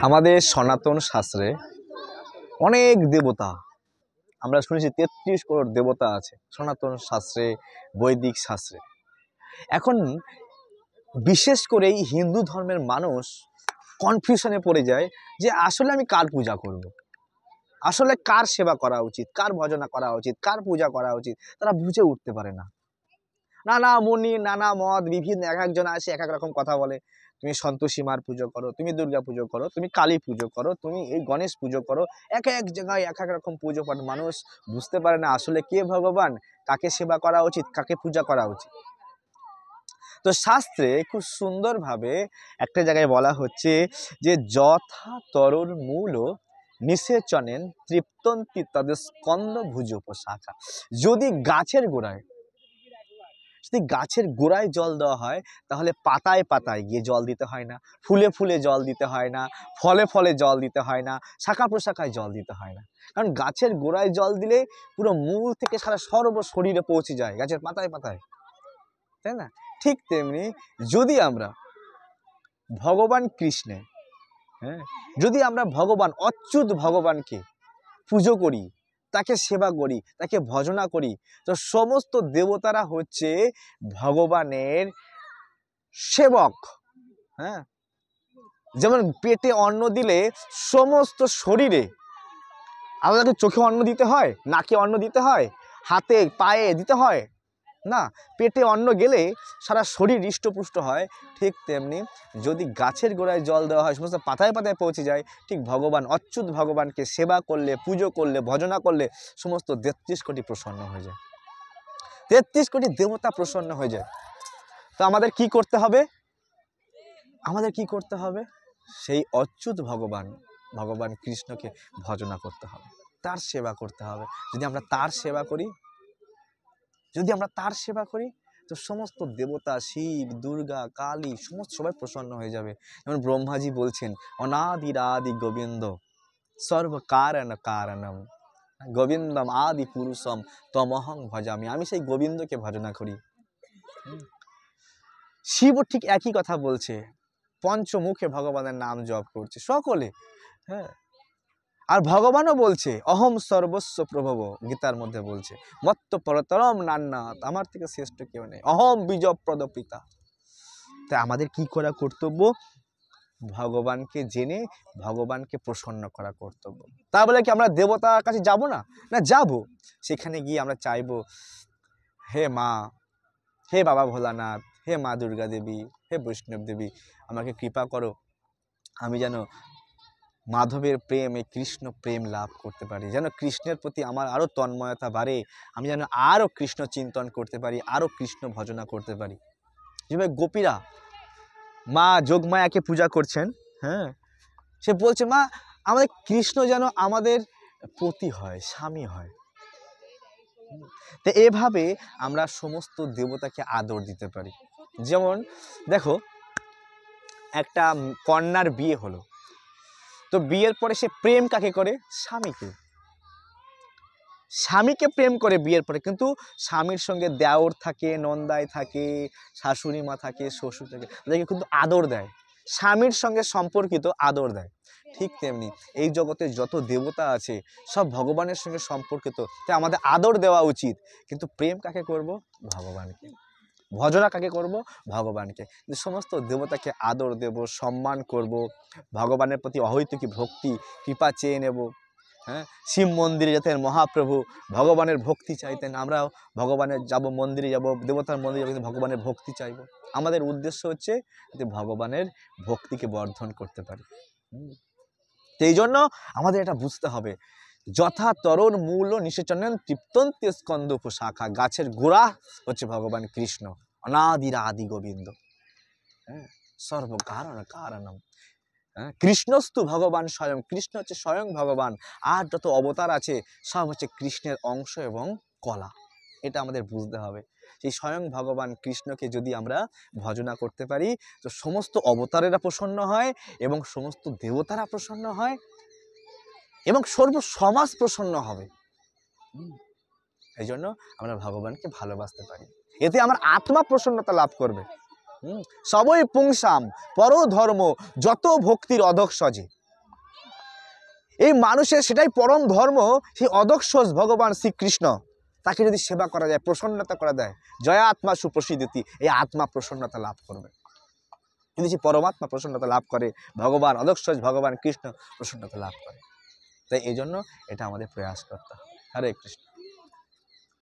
আমাদের সনাতন শাস্ত্রে অনেক দেবতা, আমরা শুনেছি ৩৩ করোড় দেবতা আছে সনাতন শাস্ত্রে, বৈদিক শাস্ত্রে। এখন বিশেষ করে এই হিন্দু ধর্মের মানুষ কনফিউশনে পড়ে যায় যে আসলে আমি কার পূজা করব, আসলে কার সেবা করা উচিত, কার ভজনা করা উচিত, কার পূজা করা উচিত। তারা বুঝে উঠতে পারে না। নানা মুনি, নানা মত, বিভিন্ন এক একজন আসে এক এক রকম কথা বলে। তুমি সন্তোষী মার পুজো করো, তুমি দুর্গা পুজো করো, তুমি কালী পুজো করো, তুমি এই গণেশ পুজো করো। এক এক জায়গায় এক এক রকম পুজো পাঠ। মানুষ বুঝতে পারে না আসলে কে ভগবান, কাকে সেবা করা উচিত, কাকে পূজা করা উচিত। তো শাস্ত্রে খুব সুন্দরভাবে একটা জায়গায় বলা হচ্ছে যে যথা তরুর মূল নিষেচনেন তৃপ্তন্তি তাদের স্কন্দ ভুজ উপশাখা। যদি গাছের গোড়ায় জল দেওয়া হয় তাহলে পাতায় পাতায় গিয়ে জল দিতে হয় না, ফুলে ফুলে জল দিতে হয় না, ফলে ফলে জল দিতে হয় না, শাখা প্রশাখায় জল দিতে হয় না। কারণ গাছের গোড়ায় জল দিলে পুরো মূল থেকে সারা সর্ব শরীরে পৌঁছে যায়, গাছের পাতায় পাতায়, তাই না? ঠিক তেমনি যদি আমরা ভগবান কৃষ্ণে, যদি আমরা ভগবান অচ্যুত ভগবানকে পুজো করি, তাকে সেবা করি, তাকে ভজনা করি, তো সমস্ত দেবতারা হচ্ছে ভগবানের সেবক। যেমন পেটে অন্ন দিলে সমস্ত শরীরে, আমাদেরকে চোখে অন্ন দিতে হয়, নাকে অন্ন দিতে হয়, হাতে পায়ে দিতে হয় না, পেটে অন্ন গেলে সারা শরীর হৃষ্টপুষ্ট হয়। ঠিক তেমনি যদি গাছের গোড়ায় জল দেওয়া হয়, সমস্ত পাতায় পাতায় পৌঁছে যায়। ঠিক ভগবান অচ্যুত ভগবানকে সেবা করলে, পুজো করলে, ভজনা করলে সমস্ত ৩৩ কোটি প্রসন্ন হয়ে যায়, ৩৩ কোটি দেবতা প্রসন্ন হয়ে যায়। তো আমাদের কি করতে হবে? সেই অচ্যুত ভগবান কৃষ্ণকে ভজনা করতে হবে, তার সেবা করতে হবে। যদি আমরা তার সেবা করি তো সমস্ত দেবতা, শিব, দুর্গা, কালী, সমস্ত সবাই প্রসন্ন হয়ে যাবে। যেমন ব্রহ্মাজি বলছেন অনাদিরাদি গোবিন্দ সর্ব কারণ কারণম গোবিন্দম আদি পুরুষম তমহং ভজামি। আমি সেই গোবিন্দকে ভজনা করি। শিবও ঠিক একই কথা বলছে, পঞ্চমুখে ভগবানের নাম জপ করছে সকলে। আর ভগবানও বলছে অহম সর্বস্ব প্রভব, গীতার মধ্যে বলছে মত্ত পরতরম নান্নাথ, আমার থেকে শ্রেষ্ঠ কেউ নেই, অহম বীজপ্রদ পিতা। তাই আমাদের কি করা কর্তব্য? ভগবানকে জেনে ভগবানকে প্রসন্ন করা কর্তব্য। তা বলে কি আমরা দেবতার কাছে যাব না? না, যাব। সেখানে গিয়ে আমরা চাইবো, হে মা, হে বাবা ভোলানাথ, হে মা দুর্গা দেবী, হে বৈষ্ণব দেবী, আমাকে কৃপা করো, আমি যেন মাধবের প্রেম, এই কৃষ্ণ প্রেম লাভ করতে পারি, যেন কৃষ্ণের প্রতি আমার আরও তন্ময়তা বাড়ে, আমি যেন আরও কৃষ্ণ চিন্তন করতে পারি, আরও কৃষ্ণ ভজনা করতে পারি। যেভাবে গোপীরা মা যোগমায়াকে পূজা করছেন, সে বলছে মা আমাদের কৃষ্ণ যেন আমাদের পতি হয়, স্বামী হয়। তো এভাবে আমরা সমস্ত দেবতাকে আদর দিতে পারি। যেমন দেখো, একটা কন্যার বিয়ে হলো, তো বিয়ের পরে সে প্রেম কাকে করে? স্বামীকে প্রেম করে বিয়ের পরে। কিন্তু স্বামীর সঙ্গে দেওর থাকে, নন্দাই থাকে, শাশুড়ি মা থাকে, শ্বশুর থাকে, তাদেরকে কিন্তু আদর দেয়, স্বামীর সঙ্গে সম্পর্কিত আদর দেয়। ঠিক তেমনি এই জগতে যত দেবতা আছে সব ভগবানের সঙ্গে সম্পর্কিত, তাই আমাদের আদর দেওয়া উচিত। কিন্তু প্রেম কাকে করব? ভগবানকে। ভজনা কাকে করব? ভগবানকে। সমস্ত দেবতাকে আদর দেব, সম্মান করব, ভগবানের প্রতি অহৈতুকী ভক্তি, কৃপা চেয়ে নেব। শিব মন্দিরে যেতেন মহাপ্রভু, ভগবানের ভক্তি চাইতেন, আমরাও ভগবানের যাব, মন্দিরে যাব, দেবতার মন্দিরে যাব, কিন্তু ভগবানের ভক্তি চাইব। আমাদের উদ্দেশ্য হচ্ছে যে ভগবানের ভক্তিকে বর্ধন করতে পারি। এই জন্য আমাদের এটা বুঝতে হবে, যথা তরুণ মূল নিষেচনেন তৃপ্তন্তি স্কন্দ উপশাখা। গাছের গোড়া হচ্ছে ভগবান কৃষ্ণ, অনাদিরা আদি গোবিন্দ, সর্ব কারণ কারণম। কৃষ্ণস্তু ভগবান স্বয়ং, কৃষ্ণ হচ্ছে স্বয়ং ভগবান। আর যত অবতার আছে সব হচ্ছে কৃষ্ণের অংশ এবং কলা। এটা আমাদের বুঝতে হবে। সেই স্বয়ং ভগবান কৃষ্ণকে যদি আমরা ভজনা করতে পারি তো সমস্ত অবতারেরা প্রসন্ন হয় এবং সমস্ত দেবতারা প্রসন্ন হয় এবং সর্ব সমাজ প্রসন্ন হবে। এই জন্য আমরা ভগবানকে ভালোবাসতে পারি, এতে আমার আত্মা প্রসন্নতা লাভ করবে। সবই পুংসাম পর ধর্ম, যত ভক্তির অধঃসজে। এই মানুষের সেটাই পরম ধর্ম, সেই অধঃসজ ভগবান শ্রীকৃষ্ণ, তাকে যদি সেবা করা যায়, প্রসন্নতা করা যায়, জয়া আত্মা সুপ্রসিদ্ধতি, এই আত্মা প্রসন্নতা লাভ করবে। যদি সে পরমাত্মা প্রসন্নতা লাভ করে, ভগবান অধঃসজ ভগবান কৃষ্ণ প্রসন্নতা লাভ করে। তাই এই জন্য এটা আমাদের প্রয়াস করতে হবে। হরে কৃষ্ণ।